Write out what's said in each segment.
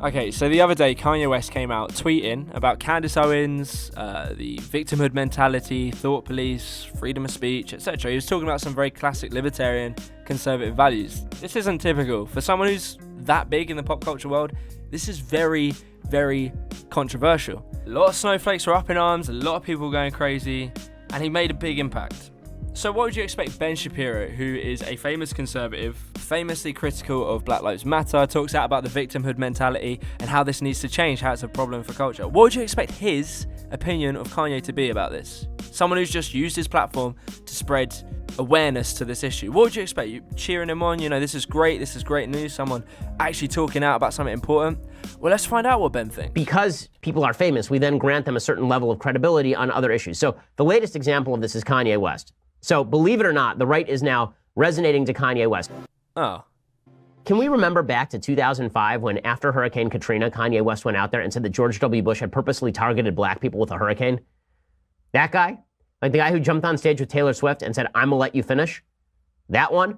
Okay, so the other day, Kanye West came out tweeting about Candace Owens, the victimhood mentality, thought police, freedom of speech, etc. He was talking about some very classic libertarian conservative values. This isn't typical. For someone who's that big in the pop culture world, this is very, very controversial. A lot of snowflakes were up in arms, a lot of people going crazy, and he made a big impact. So what would you expect Ben Shapiro, who is a famous conservative, famously critical of Black Lives Matter, talks out about the victimhood mentality and how this needs to change, how it's a problem for culture. What would you expect his opinion of Kanye to be about this? Someone who's just used his platform to spread awareness to this issue. What would you expect? You cheering him on, this is great news, someone actually talking out about something important? Well, let's find out what Ben thinks. Because people are famous, we then grant them a certain level of credibility on other issues. So the latest example of this is Kanye West. So believe it or not, the right is now resonating to Kanye West. Oh. Can we remember back to 2005 when after Hurricane Katrina, Kanye West went out there and said that George W. Bush had purposely targeted black people with a hurricane? That guy? Like the guy who jumped on stage with Taylor Swift and said, "I'm gonna let you finish"? That one?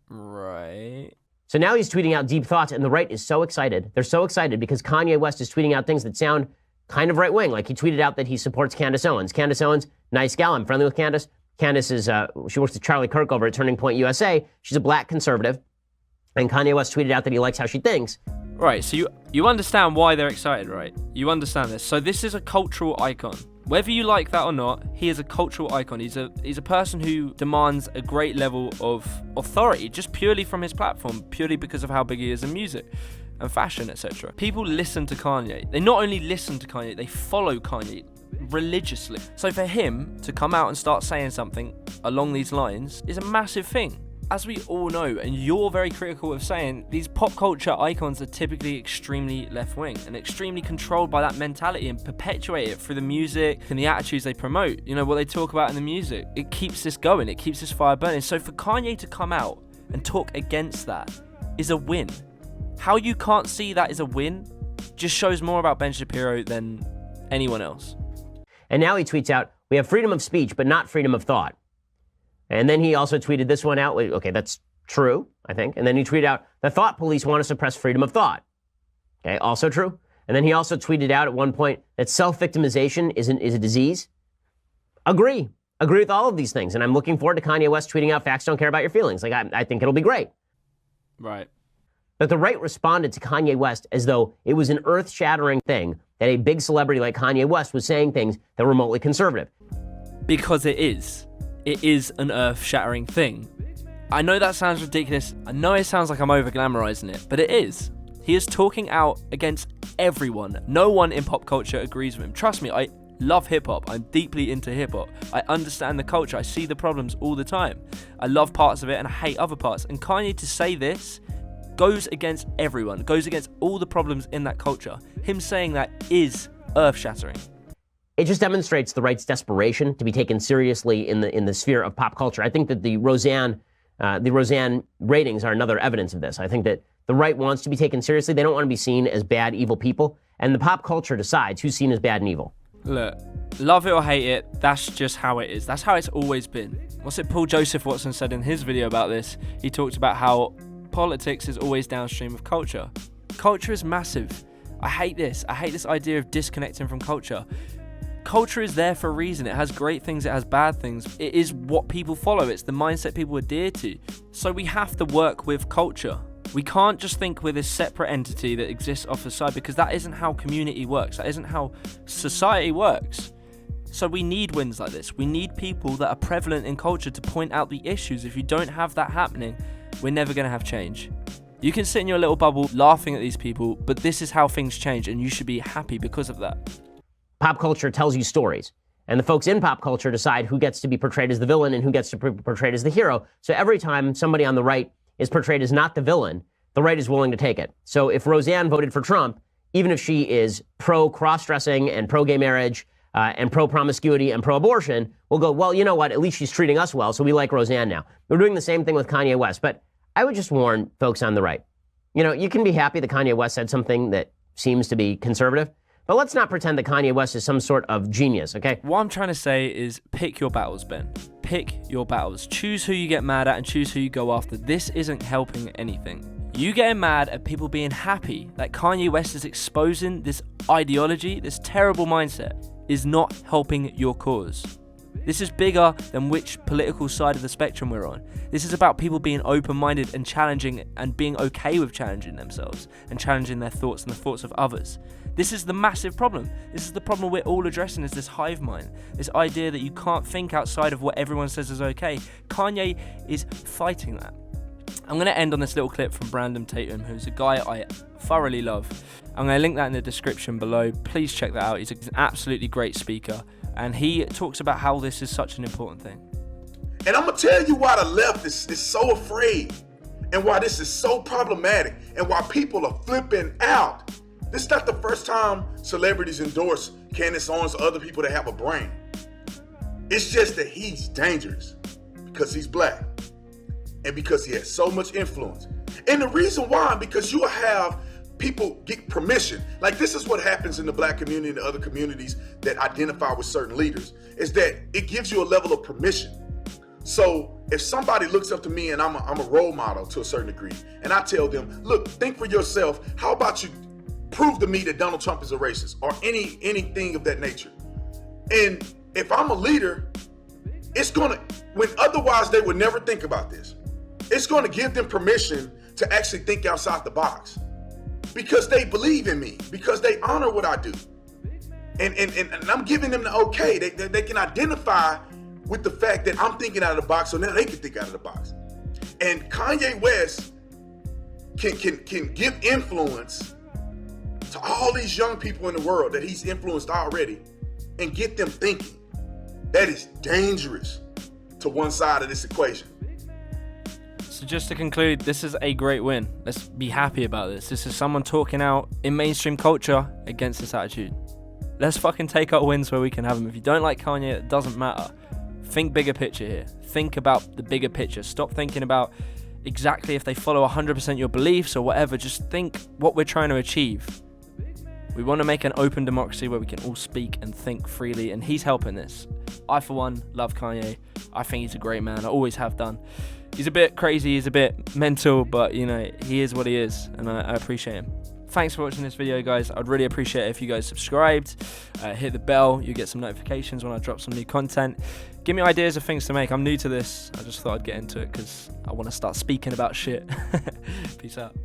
Right. So now he's tweeting out deep thoughts, and the right is so excited. They're so excited because Kanye West is tweeting out things that sound kind of right-wing. Like he tweeted out that he supports Candace Owens. Candace Owens, nice gal, I'm friendly with Candace. Candace is, she works with Charlie Kirk over at Turning Point USA. She's a black conservative. And Kanye West tweeted out that he likes how she thinks. Right, so you understand why they're excited, right? You understand this. So this is a cultural icon. Whether you like that or not, he is a cultural icon. He's a person who demands a great level of authority just purely from his platform, purely because of how big he is in music and fashion, etc. People listen to Kanye. They not only listen to Kanye, they follow Kanye religiously. So for him to come out and start saying something along these lines is a massive thing. As we all know, and you're very critical of saying, these pop culture icons are typically extremely left-wing and extremely controlled by that mentality and perpetuate it through the music and the attitudes they promote. What they talk about in the music. It keeps this going. It keeps this fire burning. So for Kanye to come out and talk against that is a win. How you can't see that is a win just shows more about Ben Shapiro than anyone else. And now he tweets out, "We have freedom of speech, but not freedom of thought." And then he also tweeted this one out. Okay, that's true, I think. And then he tweeted out, "The thought police want to suppress freedom of thought." Okay, also true. And then he also tweeted out at one point that self-victimization is a disease. Agree with all of these things. And I'm looking forward to Kanye West tweeting out, "Facts don't care about your feelings." Like, I think it'll be great. Right. But the right responded to Kanye West as though it was an earth-shattering thing that a big celebrity like Kanye West was saying things that were remotely conservative. Because it is. It is an earth-shattering thing. I know that sounds ridiculous. I know it sounds like I'm over-glamorizing it, but it is. He is talking out against everyone. No one in pop culture agrees with him. Trust me, I love hip-hop. I'm deeply into hip-hop. I understand the culture. I see the problems all the time. I love parts of it and I hate other parts. And Kanye to say this goes against everyone, goes against all the problems in that culture. Him saying that is earth-shattering. It just demonstrates the right's desperation to be taken seriously in the sphere of pop culture. I think that the Roseanne ratings are another evidence of this. I think that the right wants to be taken seriously. They don't want to be seen as bad, evil people. And the pop culture decides who's seen as bad and evil. Look, love it or hate it, that's just how it is. That's how it's always been. What's it Paul Joseph Watson said in his video about this? He talked about how politics is always downstream of culture. Culture is massive. I hate this. I hate this idea of disconnecting from culture. Culture is there for a reason. It has great things, it has bad things. It is what people follow. It's the mindset people adhere to. So we have to work with culture. We can't just think we're this separate entity that exists off the side, because that isn't how community works. That isn't how society works. So we need wins like this. We need people that are prevalent in culture to point out the issues. If you don't have that happening, we're never going to have change. You can sit in your little bubble laughing at these people, but this is how things change, and you should be happy because of that. Pop culture tells you stories, and the folks in pop culture decide who gets to be portrayed as the villain and who gets to be portrayed as the hero. So every time somebody on the right is portrayed as not the villain, the right is willing to take it. So if Roseanne voted for Trump, even if she is pro-cross-dressing and pro-gay marriage and pro-promiscuity and pro-abortion, we'll go, well, you know what? At least she's treating us well, so we like Roseanne now. We're doing the same thing with Kanye West. But I would just warn folks on the right. You can be happy that Kanye West said something that seems to be conservative, but let's not pretend that Kanye West is some sort of genius, okay? What I'm trying to say is pick your battles, Ben. Pick your battles. Choose who you get mad at and choose who you go after. This isn't helping anything. You getting mad at people being happy that Kanye West is exposing this ideology, this terrible mindset, is not helping your cause. This is bigger than which political side of the spectrum we're on. This is about people being open-minded and challenging and being okay with challenging themselves and challenging their thoughts and the thoughts of others. This is the massive problem. This is the problem we're all addressing, is this hive mind. This idea that you can't think outside of what everyone says is okay. Kanye is fighting that. I'm going to end on this little clip from Brandon Tatum, who's a guy I thoroughly love. I'm going to link that in the description below. Please check that out. He's an absolutely great speaker. And he talks about how this is such an important thing. And I'm going to tell you why the left is so afraid, and why this is so problematic, and why people are flipping out. This is not the first time celebrities endorse Candace Owens or other people that have a brain. It's just that he's dangerous because he's black and because he has so much influence. And the reason why, because you have people get permission. Like, this is what happens in the black community and the other communities that identify with certain leaders, is that it gives you a level of permission. So if somebody looks up to me and I'm a role model to a certain degree, and I tell them, look, think for yourself, how about you prove to me that Donald Trump is a racist, or anything of that nature? And if I'm a leader, it's gonna, when otherwise they would never think about this, it's gonna give them permission to actually think outside the box, because they believe in me, because they honor what I do. And I'm giving them the okay. They can identify with the fact that I'm thinking out of the box, so now they can think out of the box. And Kanye West can give influence to all these young people in the world that he's influenced already and get them thinking. That is dangerous to one side of this equation. So just to conclude, this is a great win. Let's be happy about this. This is someone talking out in mainstream culture against this attitude. Let's fucking take our wins where we can have them. If you don't like Kanye, it doesn't matter. Think bigger picture here. Think about the bigger picture. Stop thinking about exactly if they follow 100% your beliefs or whatever. Just think what we're trying to achieve. We want to make an open democracy where we can all speak and think freely, and he's helping this. I, for one, love Kanye. I think he's a great man. I always have done. He's a bit crazy, he's a bit mental, but, you know, he is what he is, and I appreciate him. Thanks for watching this video, guys. I'd really appreciate it if you guys subscribed, hit the bell, you get some notifications when I drop some new content. Give me ideas of things to make. I'm new to this. I just thought I'd get into it because I want to start speaking about shit. Peace out.